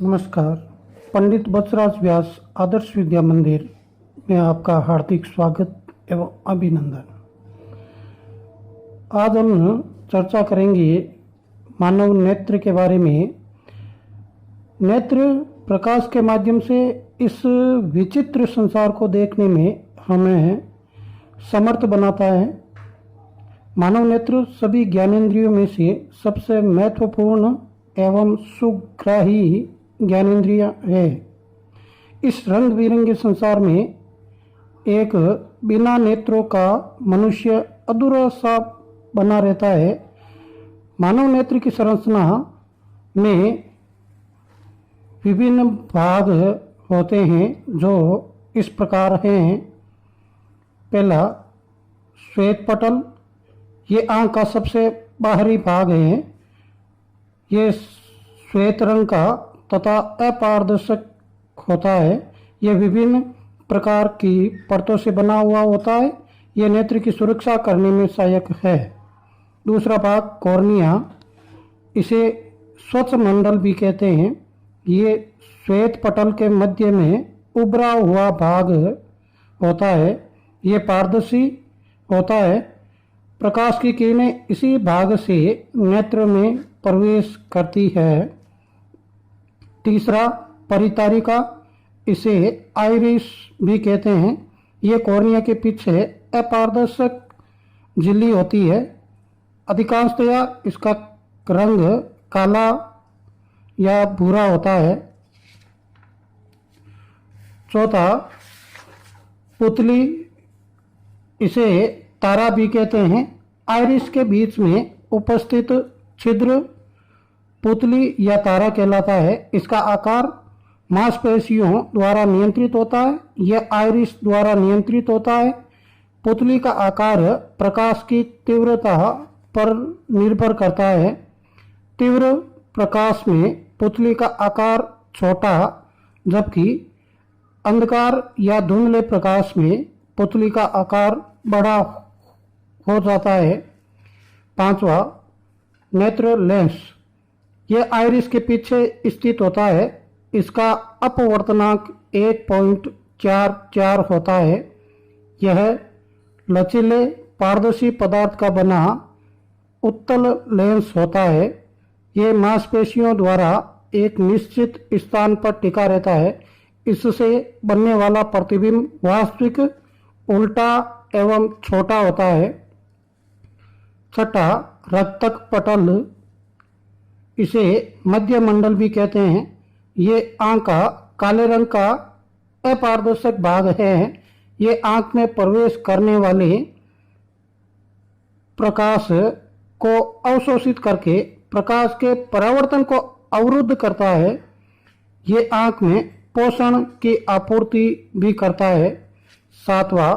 नमस्कार। पंडित बत्सराज व्यास आदर्श विद्या मंदिर में आपका हार्दिक स्वागत एवं अभिनंदन। आज हम चर्चा करेंगे मानव नेत्र के बारे में। नेत्र प्रकाश के माध्यम से इस विचित्र संसार को देखने में हमें समर्थ बनाता है। मानव नेत्र सभी ज्ञानेंद्रियों में से सबसे महत्वपूर्ण एवं सुग्राही ज्ञानेंद्रिय है। इस रंग बिरंगे संसार में एक बिना नेत्रों का मनुष्य अधूरा सा बना रहता है। मानव नेत्र की संरचना में विभिन्न भाग होते हैं जो इस प्रकार हैं। पहला, श्वेत पटल। ये आँख का सबसे बाहरी भाग है। ये श्वेत रंग का तथा अपारदर्शक होता है। यह विभिन्न प्रकार की परतों से बना हुआ होता है। यह नेत्र की सुरक्षा करने में सहायक है। दूसरा भाग, कॉर्निया। इसे स्वच्छ मंडल भी कहते हैं। ये श्वेत पटल के मध्य में उभरा हुआ भाग होता है। ये पारदर्शी होता है। प्रकाश की किरणें इसी भाग से नेत्र में प्रवेश करती है। तीसरा, परितारिका। इसे आइरिस भी कहते हैं। ये कॉर्निया के पीछे अपारदर्शक झिल्ली होती है। अधिकांशतया इसका रंग काला या भूरा होता है। चौथा, पुतली। इसे तारा भी कहते हैं। आइरिस के बीच में उपस्थित छिद्र पुतली या तारा कहलाता है। इसका आकार मांसपेशियों द्वारा नियंत्रित होता है। यह आइरिस द्वारा नियंत्रित होता है। पुतली का आकार प्रकाश की तीव्रता पर निर्भर करता है। तीव्र प्रकाश में पुतली का आकार छोटा, जबकि अंधकार या धुंधले प्रकाश में पुतली का आकार बड़ा हो जाता है। पांचवा, नेत्र लेंस। यह आइरिस के पीछे स्थित होता है। इसका अपवर्तनांक 1.44 होता है। यह लचीले पारदर्शी पदार्थ का बना उत्तल लेंस होता है। यह मांसपेशियों द्वारा एक निश्चित स्थान पर टिका रहता है। इससे बनने वाला प्रतिबिंब वास्तविक उल्टा एवं छोटा होता है। छठा, रक्तक पटल। इसे मध्य मंडल भी कहते हैं। ये आँख का काले रंग का अपारदर्शक भाग है। ये आँख में प्रवेश करने वाले प्रकाश को अवशोषित करके प्रकाश के परावर्तन को अवरुद्ध करता है। ये आँख में पोषण की आपूर्ति भी करता है। सातवां,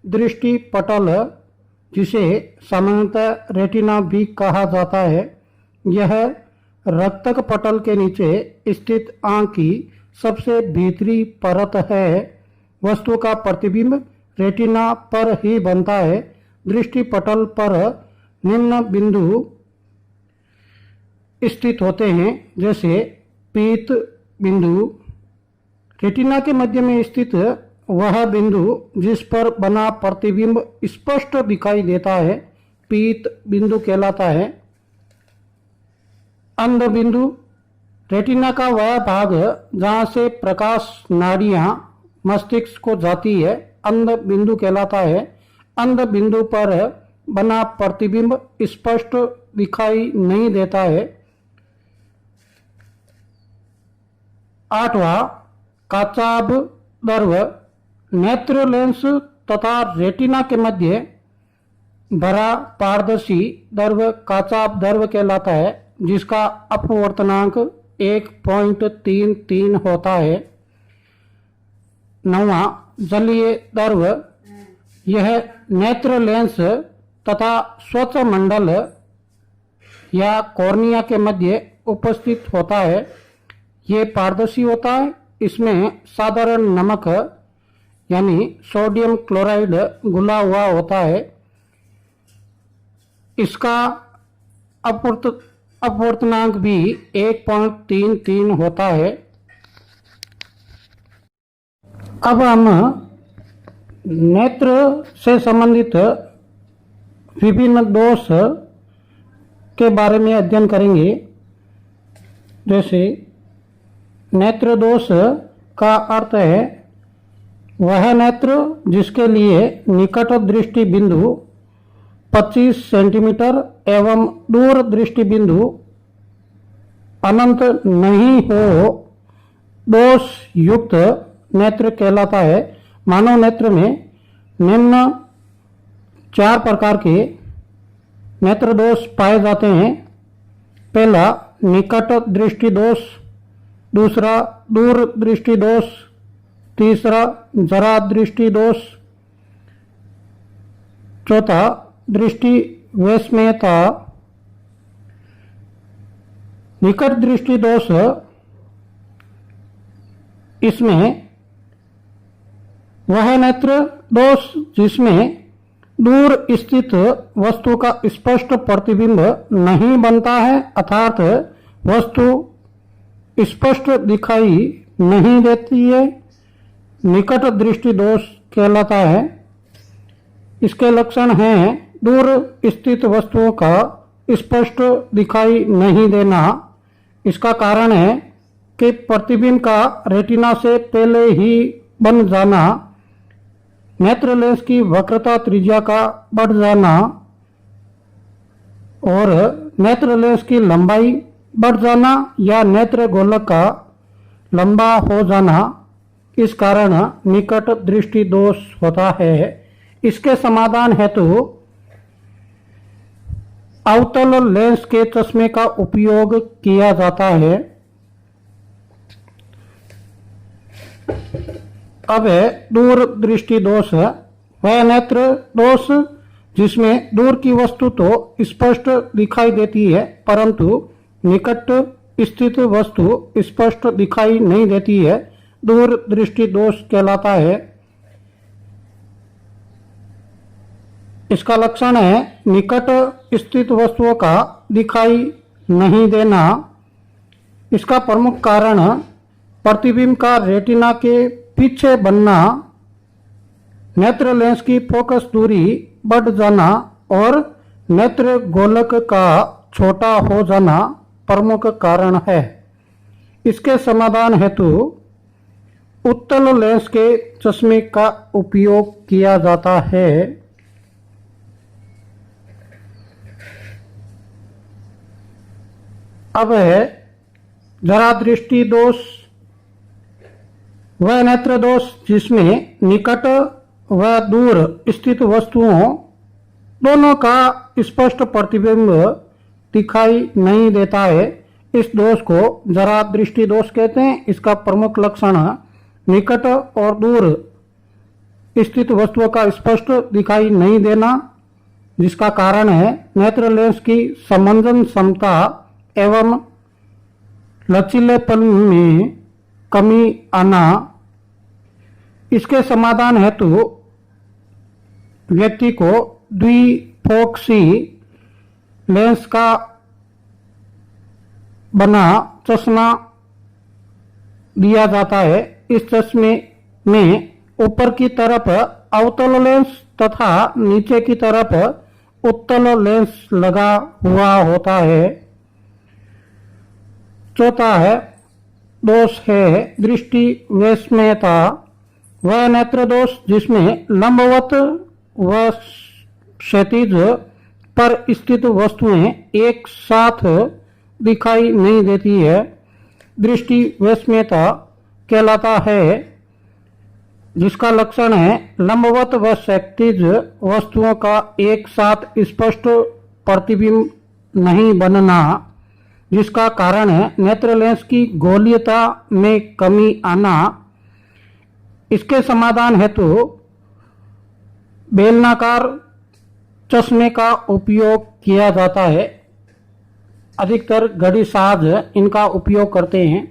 दृष्टि पटल, जिसे सामान्यतः रेटिना भी कहा जाता है। यह रक्तक पटल के नीचे स्थित आँख की सबसे भीतरी परत है। वस्तु का प्रतिबिंब रेटिना पर ही बनता है। दृष्टि पटल पर निम्न बिंदु स्थित होते हैं, जैसे पीत बिंदु। रेटिना के मध्य में स्थित वह बिंदु जिस पर बना प्रतिबिंब स्पष्ट दिखाई देता है पीत बिंदु कहलाता है। अंध बिंदु। रेटिना का वह भाग जहाँ से प्रकाश नाड़ियाँ मस्तिष्क को जाती है अंध बिंदु कहलाता है। अंध बिंदु पर बना प्रतिबिंब स्पष्ट दिखाई नहीं देता है। आठवां, काचाभ दर्व। नेत्र लेंस तथा रेटिना के मध्य भरा पारदर्शी दर्व काचाभ दर्व कहलाता है, जिसका अपवर्तनांक 1.33 होता है। नौवां, जलीय दर्व। यह नेत्र लेंस तथा स्वच्छ मंडल या कॉर्निया के मध्य उपस्थित होता है। ये पारदर्शी होता है। इसमें साधारण नमक यानी सोडियम क्लोराइड घुला हुआ होता है। इसका अपवर्तनांक भी 1.33 होता है। अब हम नेत्र से संबंधित विभिन्न दोष के बारे में अध्ययन करेंगे। जैसे नेत्र दोष का अर्थ है वह नेत्र जिसके लिए निकट दृष्टि बिंदु 25 सेंटीमीटर एवं दूर दृष्टि बिंदु अनंत नहीं हो, दोष युक्त नेत्र कहलाता है। मानव नेत्र में निम्न 4 प्रकार के नेत्र दोष पाए जाते हैं। पहला निकट दृष्टि दोष, दूसरा दूर दृष्टि दोष, तीसरा जरा दृष्टि दोष, चौथा दृष्टि वैषम्यता। निकट दृष्टि दोष इसमें वह नेत्र दोष जिसमें दूर स्थित वस्तु का स्पष्ट प्रतिबिंब नहीं बनता है, अर्थात वस्तु स्पष्ट दिखाई नहीं देती है, निकट दृष्टि दोष कहलाता है। इसके लक्षण हैं दूर स्थित वस्तुओं का स्पष्ट दिखाई नहीं देना। इसका कारण है कि प्रतिबिंब का रेटिना से पहले ही बन जाना, नेत्र लेंस की वक्रता त्रिज्या का बढ़ जाना और नेत्र लेंस की लंबाई बढ़ जाना या नेत्र गोलक का लंबा हो जाना। इस कारण निकट दृष्टि दोष होता है। इसके समाधान हेतु अवतल लेंस के चश्मे का उपयोग किया जाता है। अब है दूर दृष्टि दोष। वह नेत्र दोष जिसमें दूर की वस्तु तो स्पष्ट दिखाई देती है परंतु निकट स्थित वस्तु स्पष्ट दिखाई नहीं देती है, दूर दृष्टि दोष कहलाता है। इसका लक्षण है निकट स्थित वस्तुओं का दिखाई नहीं देना। इसका प्रमुख कारण प्रतिबिंब का रेटिना के पीछे बनना, नेत्र लेंस की फोकस दूरी बढ़ जाना और नेत्र गोलक का छोटा हो जाना प्रमुख कारण है। इसके समाधान हेतु उत्तल लेंस के चश्मे का उपयोग किया जाता है। अब है जरा दृष्टि दोष। वह नेत्र दोष जिसमें निकट व दूर स्थित वस्तुओं दोनों का स्पष्ट प्रतिबिंब दिखाई नहीं देता है। इस दोष को जरा दृष्टि दोष कहते हैं। इसका प्रमुख लक्षण निकट और दूर स्थित वस्तुओं का स्पष्ट दिखाई नहीं देना, जिसका कारण है नेत्र लेंस की संवेदन क्षमता एवं लचीलेपन में कमी आना। इसके समाधान हेतु व्यक्ति को द्विफोक्सी लेंस का बना चश्मा दिया जाता है। इस चश्मे में ऊपर की तरफ अवतल लेंस तथा नीचे की तरफ उत्तल लेंस लगा हुआ होता है। चौथा है दोष है दृष्टि वैषम्यता। वह नेत्र दोष जिसमें लंबवत व क्षैतिज पर स्थित वस्तुएं एक साथ दिखाई नहीं देती है, दृष्टि वैषम्यता कहलाता है। जिसका लक्षण है लंबवत व क्षैतिज वस्तुओं का एक साथ स्पष्ट प्रतिबिंब नहीं बनना, जिसका कारण है नेत्र लेंस की गोलीयता में कमी आना। इसके समाधान हेतु बेलनाकार चश्मे का उपयोग किया जाता है। अधिकतर घड़ी साज इनका उपयोग करते हैं।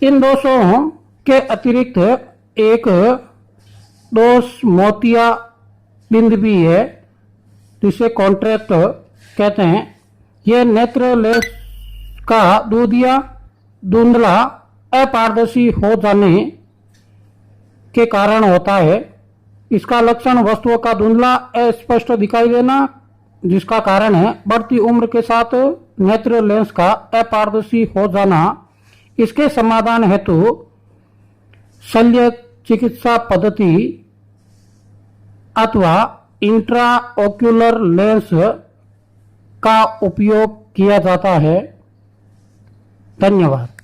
इन दोषों के अतिरिक्त एक दोष मोतिया बिंद भी है, जिसे कॉन्ट्रैक्ट कहते हैं। ये नेत्र लेंस का दूधिया धुंधला अपारदर्शी हो जाने के कारण होता है। इसका लक्षण वस्तुओं का धुंधला अस्पष्ट दिखाई देना, जिसका कारण है बढ़ती उम्र के साथ नेत्र लेंस का अपारदर्शी हो जाना। इसके समाधान हेतु शल्य चिकित्सा पद्धति अथवा इंट्राओक्यूलर लेंस का उपयोग किया जाता है। धन्यवाद।